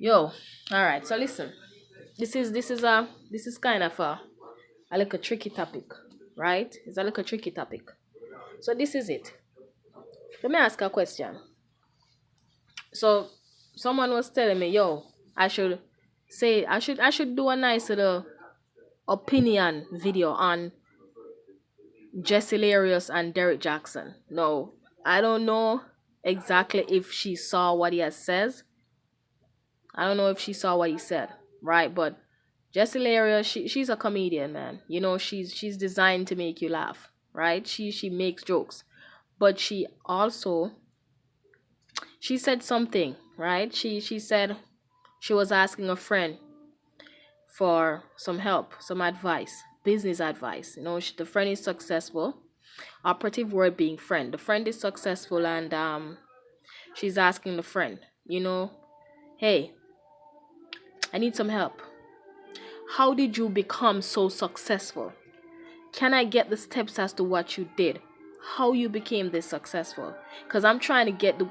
Yo, all right. So listen, this is kind of a little tricky topic, right? It's a little tricky topic. So this is it. Let me ask a question. So someone was telling me, yo, I should do a nice little opinion video on Jesshilarious and Derrick Jackson. No, I don't know exactly if she saw what he has says. I don't know if she saw what he said, right? But Jesshilarious, she's a comedian, man. You know, she's designed to make you laugh, right? She makes jokes, but she said something, right? She said she was asking a friend for some help, some advice, business advice. You know, the friend is successful. Operative word being friend. The friend is successful, and she's asking the friend, you know, hey, I need some help. How did you become so successful? Can I get the steps as to what you did? How you became this successful? Because I'm trying to get to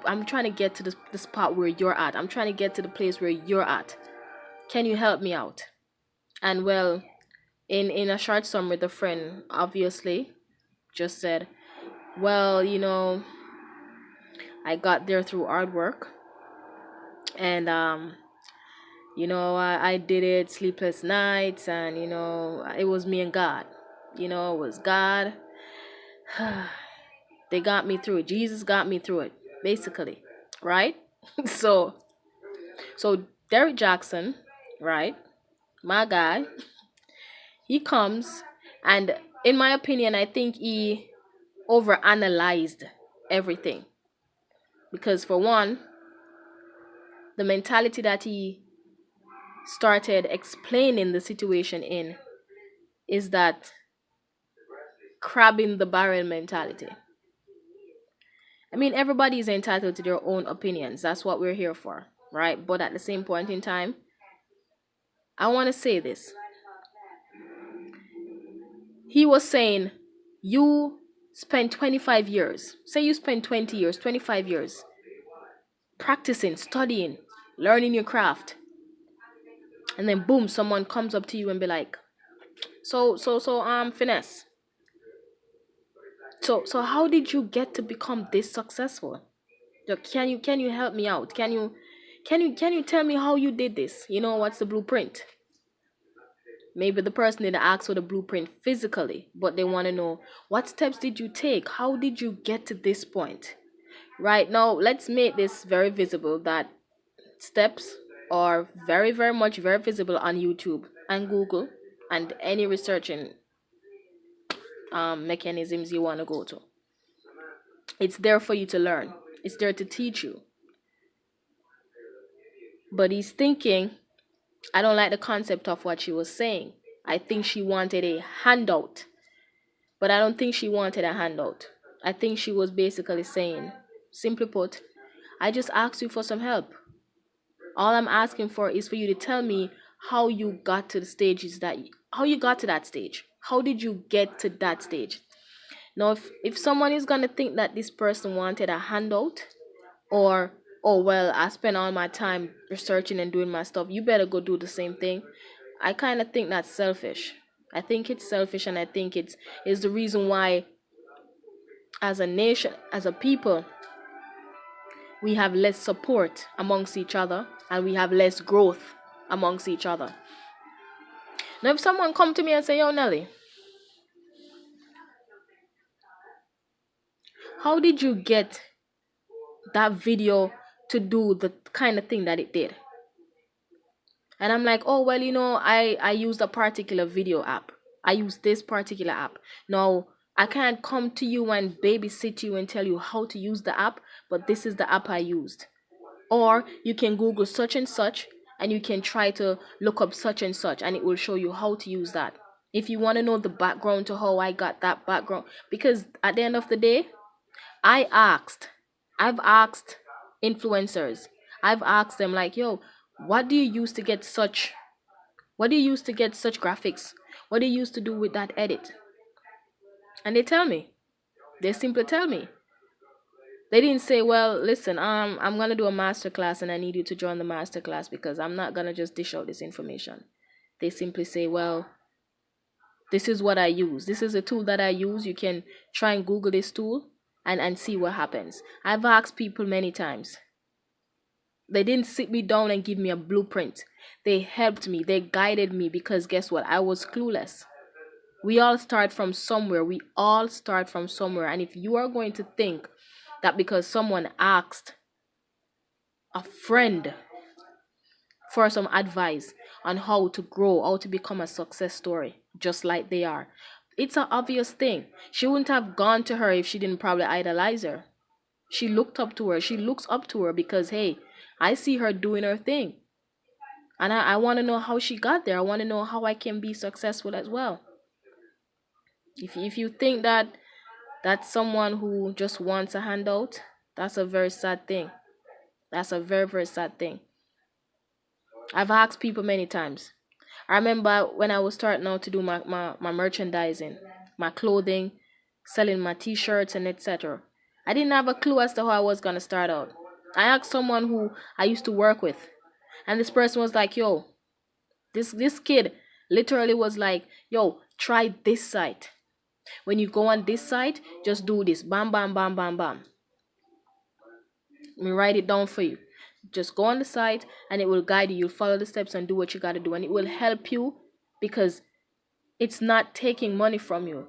the spot where you're at. I'm trying to get to the place where you're at. Can you help me out? And well, in a short summary, the friend obviously just said, well, I got there through hard work, and I did it sleepless nights, and it was me and God. It was God. They got me through it. Jesus got me through it, basically, right? so so Derrick Jackson, right? My guy, he comes, and in my opinion, I think he overanalyzed everything, because for one, the mentality that he started explaining the situation in is that crab in the barrel mentality. I mean, everybody is entitled to their own opinions. That's what we're here for, right? But at the same point in time, I want to say this. He was saying, you spend 25 years, say you spend 20 years, 25 years practicing, studying, learning your craft, and then boom, someone comes up to you and be like, finesse. So how did you get to become this successful? Can you help me out? Can you tell me how you did this? What's the blueprint? Maybe the person didn't ask for the blueprint physically, but they want to know, what steps did you take? How did you get to this point? Right now, let's make this very visible that steps are very, very much very visible on YouTube and Google and any researching mechanisms you want to go to. It's there for you to learn. It's there to teach you. But he's thinking, I don't like the concept of what she was saying. I think she wanted a handout. But I don't think she wanted a handout. I think she was basically saying, simply put, I just asked you for some help. All I'm asking for is for you to tell me how you got to the stages how you got to that stage. How did you get to that stage? Now, if someone is gonna think that this person wanted a handout, or oh well, I spent all my time researching and doing my stuff, you better go do the same thing. I kind of think that's selfish. I think it's selfish, and I think it's the reason why, as a nation, as a people, we have less support amongst each other, and we have less growth amongst each other. Now, if someone come to me and say, yo, Nelly, how did you get that video to do the kind of thing that it did? And I'm like, oh, well, I used a particular video app. I use this particular app. Now, I can't come to you and babysit you and tell you how to use the app, but this is the app I used. Or you can Google such and such, and you can try to look up such and such, and it will show you how to use that. If you want to know the background to how I got that background, because at the end of the day, I've asked influencers, I've asked them like, yo, what do you use to get such, graphics? What do you use to do with that edit? And they simply tell me. They didn't say, well, listen, I'm gonna do a master class and I need you to join the master class because I'm not gonna just dish out this information. They simply say, well, this is what I use. This is a tool that I use. You can try and Google this tool and see what happens. I've asked people many times. They didn't sit me down and give me a blueprint. They helped me. They guided me because guess what? I was clueless. We all start from somewhere. We all start from somewhere. And if you are going to think that because someone asked a friend for some advice on how to grow, how to become a success story, just like they are, it's an obvious thing. She wouldn't have gone to her if she didn't probably idolize her. She looked up to her. She looks up to her because, hey, I see her doing her thing. And I want to know how she got there. I want to know how I can be successful as well. If you think that that's someone who just wants a handout, that's a very sad thing. That's a very, very sad thing. I've asked people many times. I remember when I was starting out to do my merchandising, my clothing, selling my t-shirts and etc. I didn't have a clue as to how I was going to start out. I asked someone who I used to work with, and this person was like, yo, this kid literally was like, yo, try this site. When you go on this site, just do this. Bam, bam, bam, bam, bam. Let me write it down for you. Just go on the site and it will guide you. You'll follow the steps and do what you got to do. And it will help you because it's not taking money from you.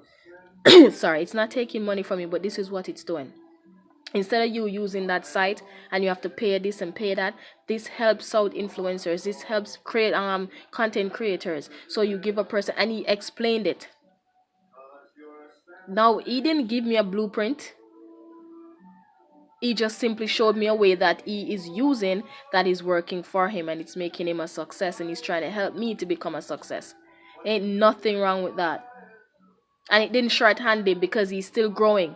Sorry, it's not taking money from you, but this is what it's doing. Instead of you using that site and you have to pay this and pay that, this helps out influencers. This helps create content creators. So you give a person, and he explained it. Now, he didn't give me a blueprint. He just simply showed me a way that he is using that is working for him and it's making him a success, and he's trying to help me to become a success. Ain't nothing wrong with that. And it didn't shorthand him because he's still growing.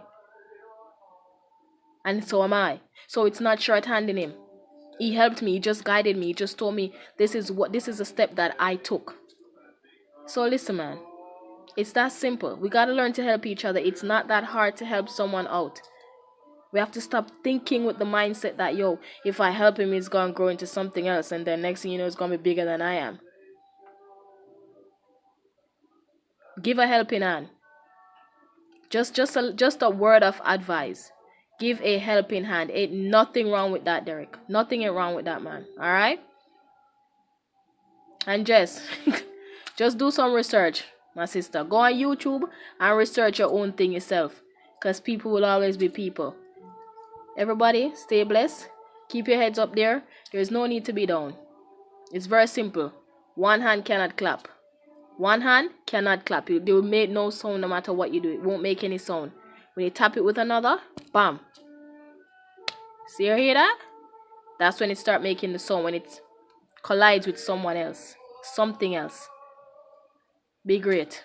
And so am I. So it's not shorthanding him. He helped me. He just guided me. He just told me this is a step that I took. So listen, man. It's that simple. We got to learn to help each other. It's not that hard to help someone out. We have to stop thinking with the mindset that, yo, if I help him, he's going to grow into something else. And then next thing you know, it's going to be bigger than I am. Give a helping hand. Just a word of advice. Give a helping hand. Ain't nothing wrong with that, Derrick. Nothing ain't wrong with that, man. All right? And just do some research, my sister. Go on YouTube and research your own thing yourself. Because people will always be people. Everybody, stay blessed. Keep your heads up there. There's no need to be down. It's very simple. One hand cannot clap. One hand cannot clap. They will make no sound no matter what you do. It won't make any sound. When you tap it with another, bam. See, you hear that? That's when it start making the sound. When it collides with someone else. Something else. Be great.